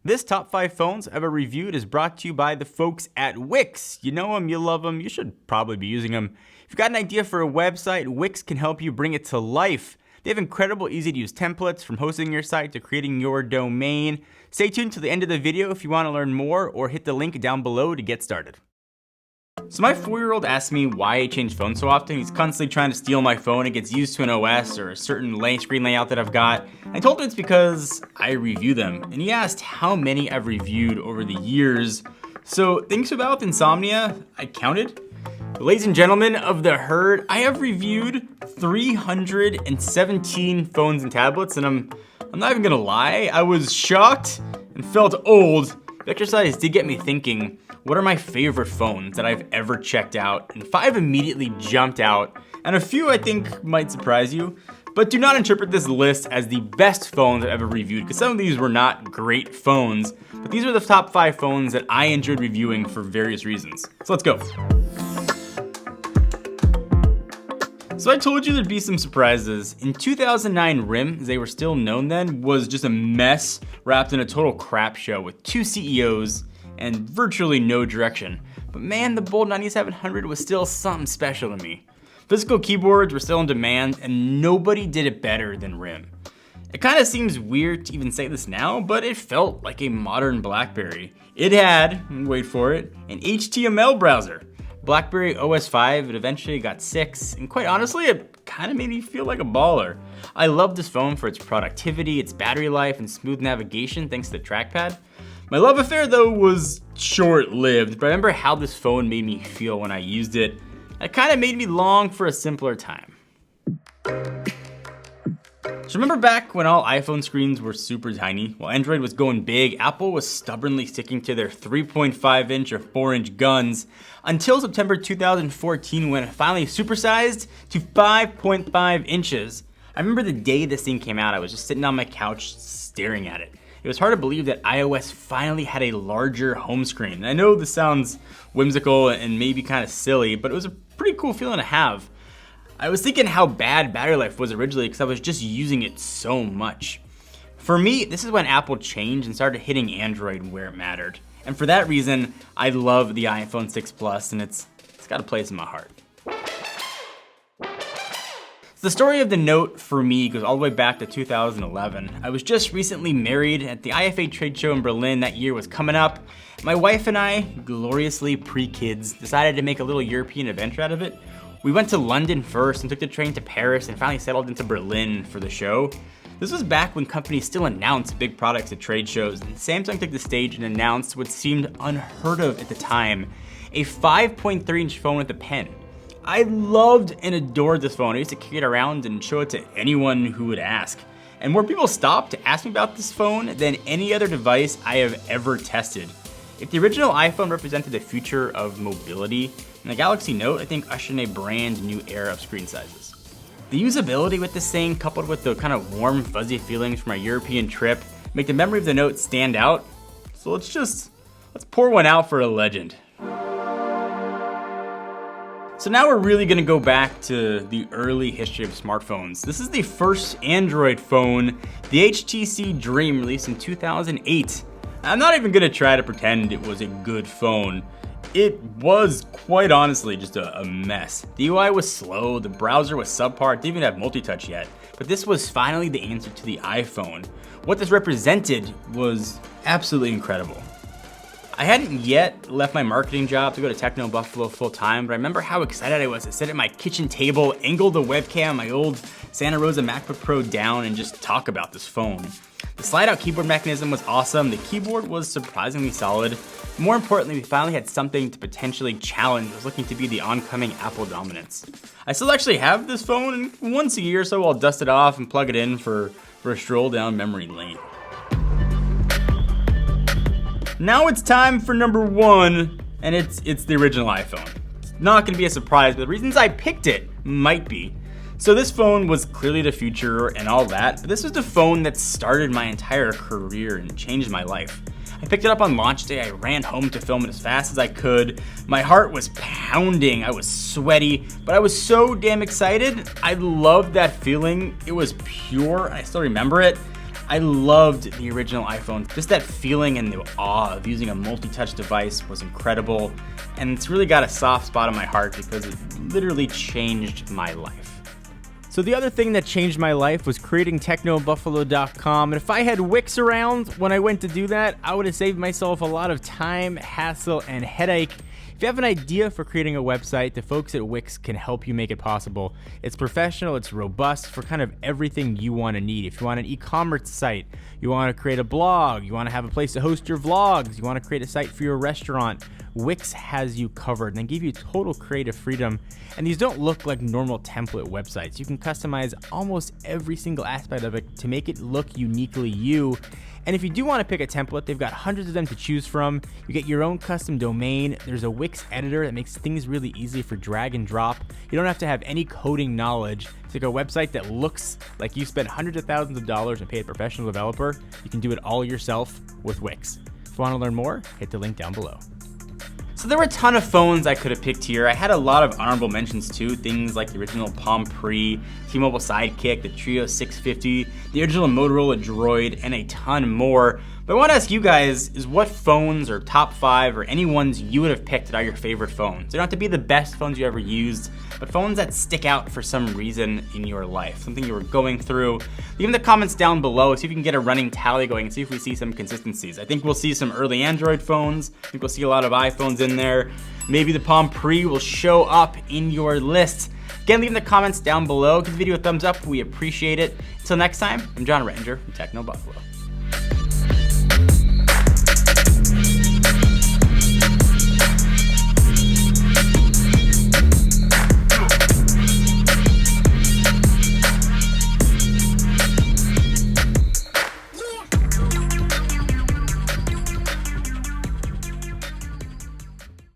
This top 5 phones ever reviewed is brought to you by the folks at Wix. You know them, you love them, you should probably be using them. If you've got an idea for a website, Wix can help you bring it to life. They have incredible easy to use templates from hosting your site to creating your domain. Stay tuned to the end of the video if you want to learn more, or hit the link down below to get started. So my 4-year-old asks me why I change phones so often. He's constantly trying to steal my phone and gets used to an OS or a certain screen layout that I've got. I told him it's because I review them, and he asked how many I've reviewed over the years. So things about insomnia, I counted. Ladies and gentlemen of the herd, I have reviewed 317 phones and tablets, and I'm not even gonna lie, I was shocked and felt old. The exercise did get me thinking, what are my favorite phones that I've ever checked out? And 5 immediately jumped out, and a few I think might surprise you. But do not interpret this list as the best phones I've ever reviewed, because some of these were not great phones, but these are the top 5 phones that I enjoyed reviewing for various reasons. So let's go. So I told you there'd be some surprises. In 2009, RIM, as they were still known then, was just a mess wrapped in a total crap show with 2 CEOs and virtually no direction. But man, the Bold 9700 was still something special to me. Physical keyboards were still in demand, and nobody did it better than RIM. It kind of seems weird to even say this now, but it felt like a modern BlackBerry. It had, wait for it, an HTML browser. BlackBerry OS 5, it eventually got 6, and quite honestly, it kind of made me feel like a baller. I love this phone for its productivity, its battery life, and smooth navigation thanks to the trackpad. My love affair though was short-lived, but I remember how this phone made me feel when I used it. It kind of made me long for a simpler time. So remember back when all iPhone screens were super tiny? While Android was going big, Apple was stubbornly sticking to their 3.5-inch or 4-inch guns until September 2014 when it finally supersized to 5.5 inches. I remember the day this thing came out, I was just sitting on my couch staring at it. It was hard to believe that iOS finally had a larger home screen. And I know this sounds whimsical and maybe kind of silly, but it was a pretty cool feeling to have. I was thinking how bad battery life was originally because I was just using it so much. For me, this is when Apple changed and started hitting Android where it mattered. And for that reason, I love the iPhone 6 Plus, and it's got a place in my heart. The story of the Note for me goes all the way back to 2011. I was just recently married at the IFA trade show in Berlin. That year was coming up. My wife and I, gloriously pre-kids, decided to make a little European adventure out of it. We went to London first and took the train to Paris and finally settled into Berlin for the show. This was back when companies still announced big products at trade shows, and Samsung took the stage and announced what seemed unheard of at the time, a 5.3-inch phone with a pen. I loved and adored this phone. I used to carry it around and show it to anyone who would ask. And more people stopped to ask me about this phone than any other device I have ever tested. If the original iPhone represented the future of mobility, and the Galaxy Note, I think, ushered in a brand new era of screen sizes. The usability with this thing, coupled with the kind of warm, fuzzy feelings from our European trip, make the memory of the Note stand out. So let's pour one out for a legend. So now we're really gonna go back to the early history of smartphones. This is the first Android phone, the HTC Dream, released in 2008. I'm not even gonna try to pretend it was a good phone. It was, quite honestly, just a mess. The UI was slow, the browser was subpar, it didn't even have multi-touch yet. But this was finally the answer to the iPhone. What this represented was absolutely incredible. I hadn't yet left my marketing job to go to Techno Buffalo full time, but I remember how excited I was to sit at my kitchen table, angle the webcam, my old Santa Rosa MacBook Pro down, and just talk about this phone. The slide-out keyboard mechanism was awesome, the keyboard was surprisingly solid. More importantly, we finally had something to potentially challenge what was looking to be the oncoming Apple dominance. I still actually have this phone, and once a year or so I'll dust it off and plug it in for a stroll down memory lane. Now it's time for number 1, and it's the original iPhone. It's not gonna be a surprise, but the reasons I picked it might be. So this phone was clearly the future and all that, but this was the phone that started my entire career and changed my life. I picked it up on launch day, I ran home to film it as fast as I could. My heart was pounding, I was sweaty, but I was so damn excited. I loved that feeling. It was pure, I still remember it. I loved the original iPhone. Just that feeling and the awe of using a multi-touch device was incredible. And it's really got a soft spot in my heart because it literally changed my life. So the other thing that changed my life was creating technobuffalo.com, and if I had Wix around when I went to do that, I would have saved myself a lot of time, hassle, and headache. If you have an idea for creating a website, the folks at Wix can help you make it possible. It's professional, it's robust for kind of everything you want to need. If you want an e-commerce site, you want to create a blog, you want to have a place to host your vlogs, you want to create a site for your restaurant, Wix has you covered, and they give you total creative freedom. And these don't look like normal template websites. You can customize almost every single aspect of it to make it look uniquely you. And if you do want to pick a template, they've got hundreds of them to choose from. You get your own custom domain. There's a Wix editor that makes things really easy for drag and drop. You don't have to have any coding knowledge. It's like a website that looks like you spent hundreds of thousands of dollars and paid a professional developer. You can do it all yourself with Wix. If you want to learn more, hit the link down below. So there were a ton of phones I could have picked here. I had a lot of honorable mentions too, things like the original Palm Pre, T-Mobile Sidekick, the Trio 650, the original Motorola Droid, and a ton more. But I want to ask you guys is what phones or top 5 or any ones you would have picked that are your favorite phones. They don't have to be the best phones you ever used, but phones that stick out for some reason in your life, something you were going through. Leave in the comments down below, see if you can get a running tally going and see if we see some consistencies. I think we'll see some early Android phones. I think we'll see a lot of iPhones in there. Maybe the Palm Pre will show up in your list. Again, leave in the comments down below. Give the video a thumbs up. We appreciate it. Until next time, I'm John Rettinger from Techno Buffalo.